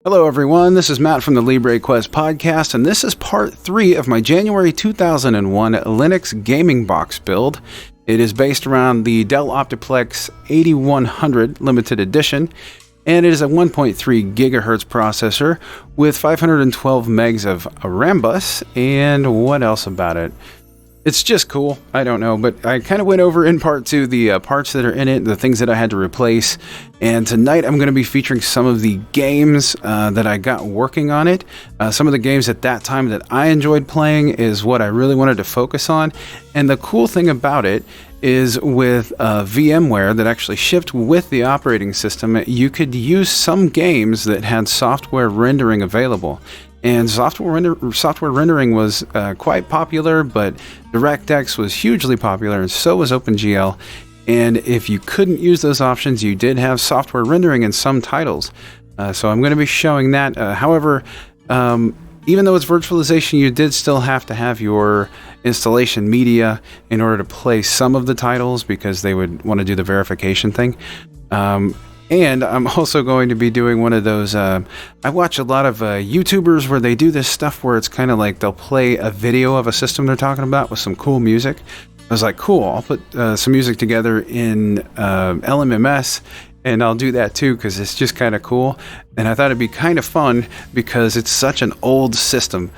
Hello everyone, this is Matt from the LIbreQuest podcast, and this is part 3 of my January 2001 Linux gaming box build. It is based around the Dell Optiplex 8100 limited edition, and it is a 1.3 gigahertz processor with 512 megs of RAM bus, and what else about it? It's just cool. I don't know, but I kind of went over in part 2 the parts that are in it, the things that I had to replace. And tonight I'm going to be featuring some of the games that I got working on it. Some of the games at that time that I enjoyed playing is what I really wanted to focus on. And the cool thing about it is with VMware that actually shipped with the operating system, you could use some games that had software rendering available. And software rendering was quite popular, but DirectX was hugely popular, and so was OpenGL. And if you couldn't use those options, you did have software rendering in some titles. So I'm going to be showing that. However, even though it's virtualization, you did still have to have your installation media in order to play some of the titles because they would want to do the verification thing. And I'm also going to be doing one of those, I watch a lot of YouTubers where they do this stuff where it's kind of like they'll play a video of a system they're talking about with some cool music. I was like, cool, I'll put some music together in LMMS, and I'll do that too because it's just kind of cool. And I thought it'd be kind of fun because it's such an old system.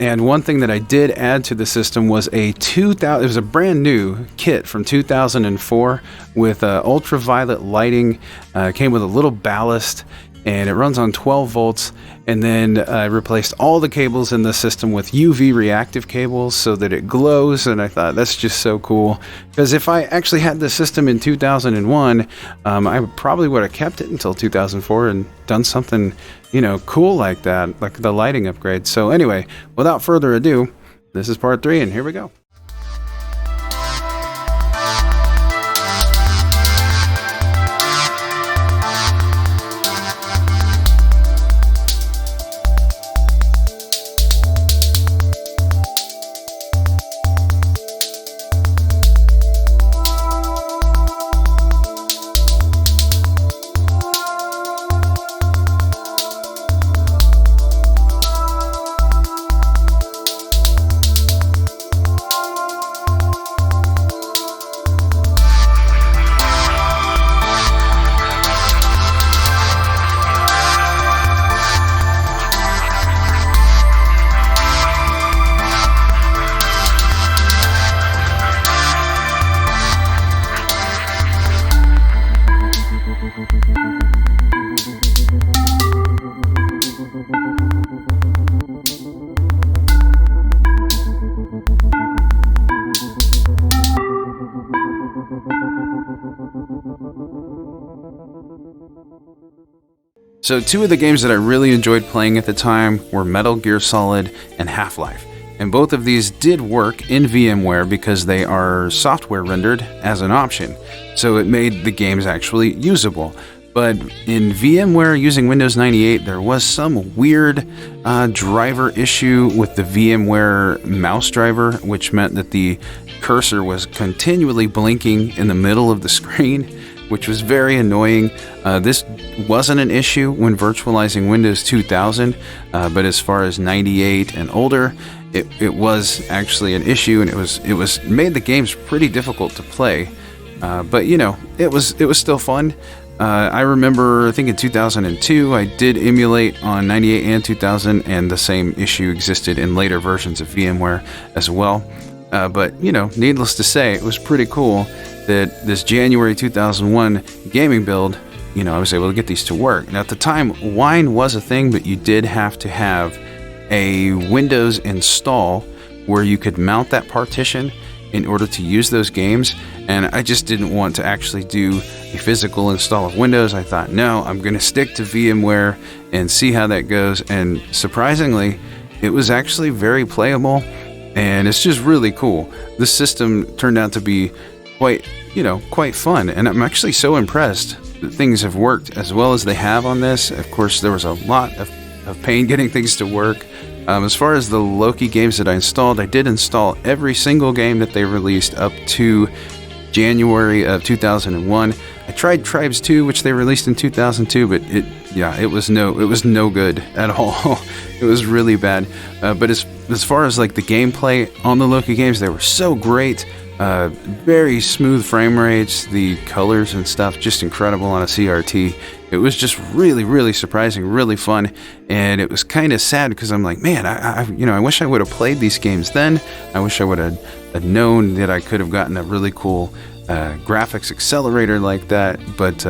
And one thing that I did add to the system was it was a brand new kit from 2004 with ultraviolet lighting. Came with a little ballast, and it runs on 12 volts. And then I replaced all the cables in the system with UV reactive cables so that it glows. And I thought that's just so cool because if I actually had the system in 2001, I probably would have kept it until 2004 and done something, cool like that, like the lighting upgrade. So anyway, without further ado, this is part 3, and here we go. So 2 of the games that I really enjoyed playing at the time were Metal Gear Solid and Half-Life. And both of these did work in VMware because they are software rendered as an option. So it made the games actually usable. But in VMware using Windows 98, there was some weird driver issue with the VMware mouse driver, which meant that the cursor was continually blinking in the middle of the screen, which was very annoying. This wasn't an issue when virtualizing Windows 2000, but as far as 98 and older, it was actually an issue, and it was made the games pretty difficult to play. But it was still fun. I remember, I think in 2002, I did emulate on 98 and 2000, and the same issue existed in later versions of VMware as well. But needless to say, it was pretty cool that this January 2001 gaming build, I was able to get these to work. Now at the time, Wine was a thing, but you did have to have a Windows install where you could mount that partition in order to use those games, and I just didn't want to actually do a physical install of Windows. I thought, no, I'm going to stick to VMware and see how that goes, and surprisingly, it was actually very playable, and it's just really cool. This system turned out to be quite fun, and I'm actually so impressed that things have worked as well as they have on this. Of course, there was a lot of pain getting things to work. As far as the Loki games that I installed, I did install every single game that they released up to January of 2001. I tried Tribes 2, which they released in 2002, but it was no good at all. It was really bad. But as far as like the gameplay on the Loki games, they were so great. Very smooth frame rates, the colors and stuff, just incredible on a CRT. It was just really, really surprising, really fun, and it was kind of sad because I'm like, man, I wish I would have played these games then. I wish I would have known that I could have gotten a really cool graphics accelerator like that. But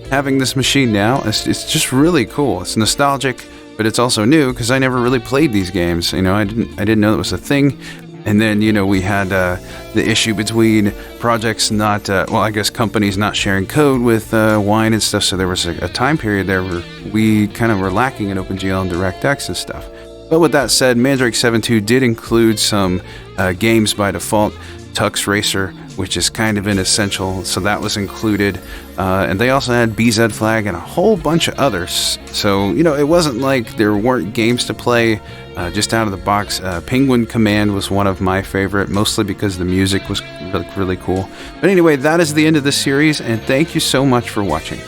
having this machine now, it's just really cool. It's nostalgic, but it's also new because I never really played these games. I didn't know it was a thing. And then, we had the issue between projects companies not sharing code with Wine and stuff. So there was a time period there where we kind of were lacking in OpenGL and DirectX and stuff. But with that said, Mandrake 7.2 did include some games by default. Tux Racer, which is kind of an essential, so that was included. And they also had BZ Flag and a whole bunch of others. So, it wasn't like there weren't games to play just out of the box. Penguin Command was one of my favorite, mostly because the music was really, really cool. But anyway, that is the end of this series, and thank you so much for watching.